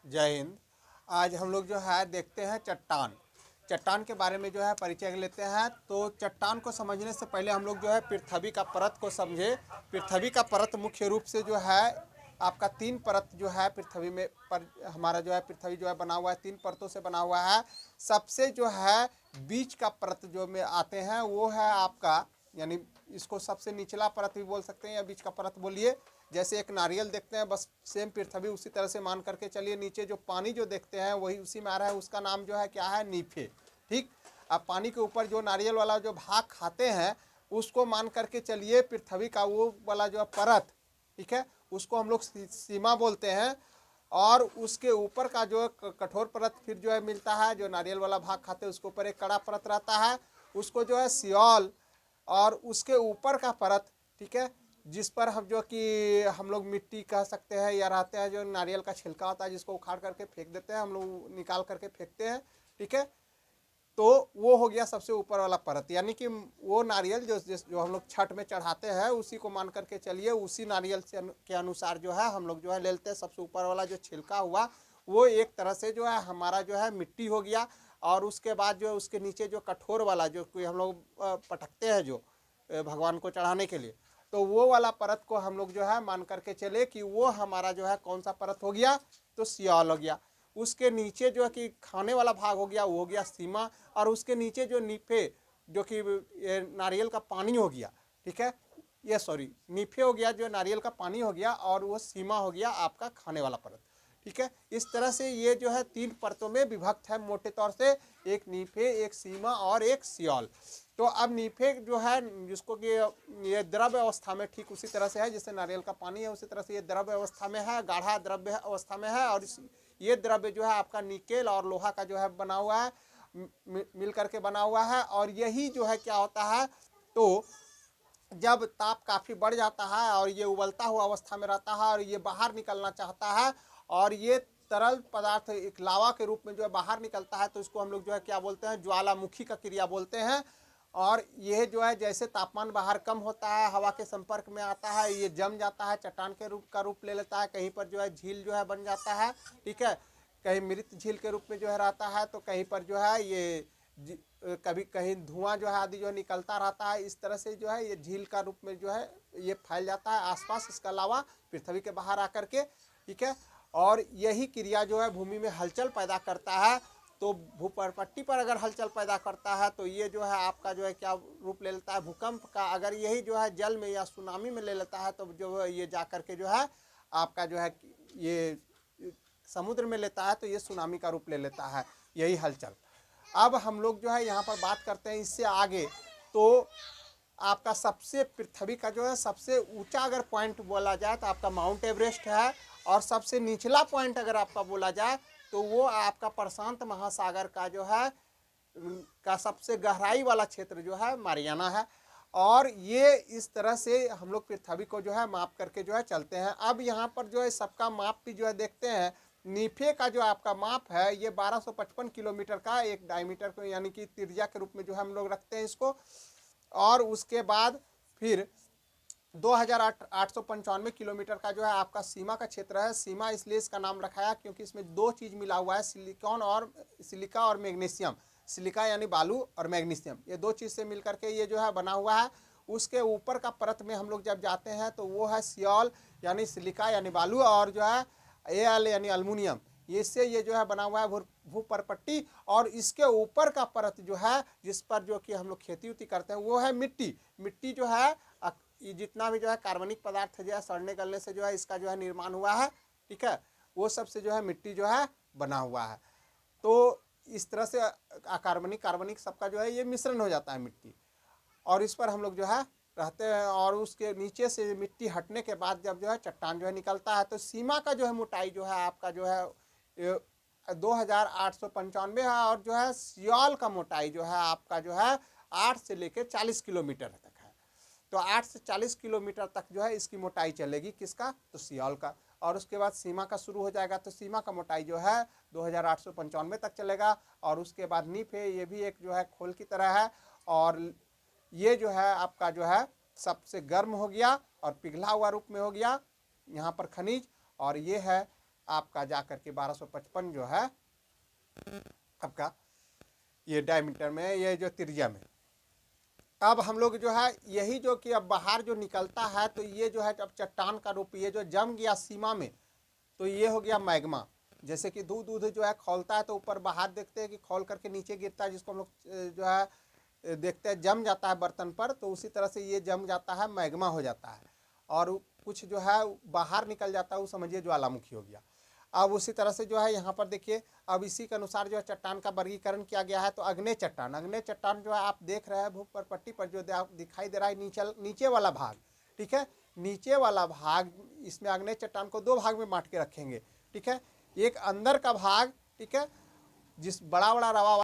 जय हिंद। आज हम लोग जो है देखते हैं चट्टान। चट्टान के बारे में जो है परिचय लेते हैं। तो चट्टान को समझने से पहले हम लोग जो है पृथ्वी का परत को समझे। पृथ्वी का परत मुख्य रूप से जो है आपका तीन परत जो है पृथ्वी में पर हमारा जो है पृथ्वी जो है बना हुआ है, तीन परतों से बना हुआ है। सबसे जो है बीच का परत जो में आते हैं वो है आपका, यानी इसको सबसे निचला परत भी बोल सकते हैं या बीच का परत बोलिए। जैसे एक नारियल देखते हैं, बस सेम पृथ्वी उसी तरह से मान करके चलिए। नीचे जो पानी जो देखते हैं वही उसी में आ रहा है, उसका नाम जो है क्या है, नीफे। ठीक। अब पानी के ऊपर जो नारियल वाला जो भाग खाते हैं उसको मान करके चलिए पृथ्वी का वो वाला जो परत, ठीक है, उसको हम लोग सीमा बोलते हैं। और उसके ऊपर का जो कठोर परत फिर जो है मिलता है, जो नारियल वाला भाग खाते हैं उसके ऊपर एक कड़ा परत रहता है, उसको जो है सियाल। और उसके ऊपर का परत, ठीक है, जिस पर हम जो कि हम लोग मिट्टी कह सकते हैं या रहते हैं, जो नारियल का छिलका होता है जिसको उखाड़ करके फेंक देते हैं, हम लोग निकाल करके फेंकते हैं, ठीक है। तो वो हो गया सबसे ऊपर वाला परत, यानी कि वो नारियल जो हम लोग छठ में चढ़ाते हैं उसी को मान करके चलिए। उसी नारियल से के अनुसार जो है हम लोग जो है ले लेते हैं। सबसे ऊपर वाला जो छिलका हुआ वो एक तरह से जो है हमारा जो है मिट्टी हो गया। और उसके बाद जो उसके नीचे जो कठोर वाला जो कोई हम लोग पटकते हैं जो भगवान को चढ़ाने के लिए, तो वो वाला परत को हम लोग जो है मान करके चले कि वो हमारा जो है कौन सा परत हो गया, तो सियाल हो गया। उसके नीचे जो है कि खाने वाला भाग हो गया वो हो गया सीमा। और उसके नीचे जो नीफे जो कि नारियल का पानी हो गया, ठीक है, ये सॉरी नीफे हो गया जो नारियल का पानी हो गया, और वो सीमा हो गया आपका खाने वाला परत, ठीक है। इस तरह से ये जो है तीन परतों में विभक्त है मोटे तौर से, एक नीफे, एक सीमा और एक सियाल। तो अब नीफे जो है जिसको कि ये द्रव्य अवस्था में ठीक उसी तरह से है जैसे नारियल का पानी है, उसी तरह से ये द्रव्य अवस्था में है, गाढ़ा द्रव्य अवस्था में है। और ये द्रव्य जो है आपका निकेल और लोहा का जो है बना हुआ है, मिल करके बना हुआ है। और यही जो है क्या होता है, तो जब ताप काफ़ी बढ़ जाता है और ये उबलता हुआ अवस्था में रहता है और ये बाहर निकलना चाहता है, और ये तरल पदार्थ एक लावा के रूप में जो है बाहर निकलता है, तो इसको हम लोग जो है क्या बोलते हैं, ज्वालामुखी का क्रिया बोलते हैं। और यह जो है जैसे तापमान बाहर कम होता है, हवा के संपर्क में आता है, ये जम जाता है, चट्टान के रूप ले लेता है। कहीं पर जो है झील जो है बन जाता है, ठीक है, कहीं मृत झील के रूप में जो है रहता है, तो कहीं पर जो है ये कभी कहीं धुआं जो है आदि जो है निकलता रहता है। इस तरह से जो है ये झील का रूप में जो है ये फैल जाता है आसपास, इसके अलावा पृथ्वी के बाहर आकर के, ठीक है। और यही क्रिया जो है भूमि में हलचल पैदा करता है। तो भूपटपट्टी पर अगर हलचल पैदा करता है तो ये जो है आपका जो है क्या रूप ले लेता है, भूकंप का। अगर यही जो है जल में या सुनामी में ले लेता है तो जो है ये जा करके जो है आपका जो है ये समुद्र में लेता है तो ये सुनामी का रूप ले लेता है, यही हलचल। अब हम लोग जो है यहाँ पर बात करते हैं इससे आगे। तो आपका सबसे पृथ्वी का जो है सबसे ऊंचा अगर पॉइंट बोला जाए तो आपका माउंट एवरेस्ट है। और सबसे निचला पॉइंट अगर आपका बोला जाए तो वो आपका प्रशांत महासागर का जो है का सबसे गहराई वाला क्षेत्र जो है मारियाना है। और ये इस तरह से हम लोग पृथ्वी को जो है माप करके जो है चलते हैं। अब यहाँ पर जो है सबका माप भी जो है देखते हैं। नीफे का जो आपका माप है ये 1255 किलोमीटर का एक डायमीटर को, यानी कि त्रिज्या के रूप में जो है हम लोग रखते हैं इसको। और उसके बाद फिर 2895 किलोमीटर का जो है आपका सीमा का क्षेत्र है। सीमा इसलिए इसका नाम रखा है क्योंकि इसमें दो चीज़ मिला हुआ है, सिलिका और मैग्नीशियम। सिलिका यानी बालू और मैग्नीशियम, ये दो चीज़ से मिल करके ये जो है बना हुआ है। उसके ऊपर का परत में हम लोग जब जाते हैं तो वो है सियाल यानी सिलिका यानी बालू, और जो है एल यानी अल्मुनियम, इससे ये जो है बना हुआ है भूपरपट्टी। और इसके ऊपर का परत जो है जिस पर जो कि हम लोग खेती उती करते हैं वो है मिट्टी। मिट्टी जो है ये जितना भी जो है कार्बनिक पदार्थ जो है सड़ने गलने से जो है इसका जो है निर्माण हुआ है, ठीक है, वो सब से जो है मिट्टी जो है बना हुआ है। तो इस तरह से कार्बनिक सबका जो है ये मिश्रण हो जाता है मिट्टी, और इस पर हम लोग जो है रहते हैं। और उसके नीचे से मिट्टी हटने के बाद जब जो है चट्टान जो है निकलता है, तो सीमा का जो है मोटाई जो है आपका जो है 2895 है। और जो है सियाल का मोटाई जो है आपका जो है 8 से लेकर 40 किलोमीटर तक है। तो 8 से 40 किलोमीटर तक जो है इसकी मोटाई चलेगी, किसका, तो सियाल का। और उसके बाद सीमा का शुरू हो जाएगा, तो सीमा का मोटाई जो है 2895 तक चलेगा। और उसके बाद नीफ है, ये भी एक जो है खोल की तरह है। और ये जो है आपका जो है सबसे गर्म हो गया और पिघला हुआ रूप में हो गया यहाँ पर खनिज। और ये है आपका जा करके 1255 जो है आपका ये डायमीटर में, ये जो त्रिज्या में। अब हम लोग जो है यही जो कि अब बाहर जो निकलता है तो ये जो है अब चट्टान का रूप, ये जो जम गया सीमा में तो ये हो गया मैग्मा। जैसे कि दूध दूध जो है खौलता है तो ऊपर बाहर देखते हैं कि खौल करके नीचे गिरता है, जिसको हम लोग जो है देखते हैं जम जाता है बर्तन पर, तो उसी तरह से ये जम जाता है, मैग्मा हो जाता है। और कुछ जो है बाहर निकल जाता है, वो समझिए ज्वालामुखी हो गया। अब उसी तरह से जो है यहाँ पर देखिए, अब इसी के अनुसार जो है चट्टान का वर्गीकरण किया गया है। तो अग्नेय चट्टान जो है आप देख रहे हैं भूपर पट्टी पर जो दिखाई दे रहा है नीचे वाला भाग, ठीक है, नीचे वाला भाग, इसमें अग्नेय चट्टान को दो भाग में बांट के रखेंगे, ठीक है। एक अंदर का भाग, ठीक है, जिस बड़ा बड़ा रवा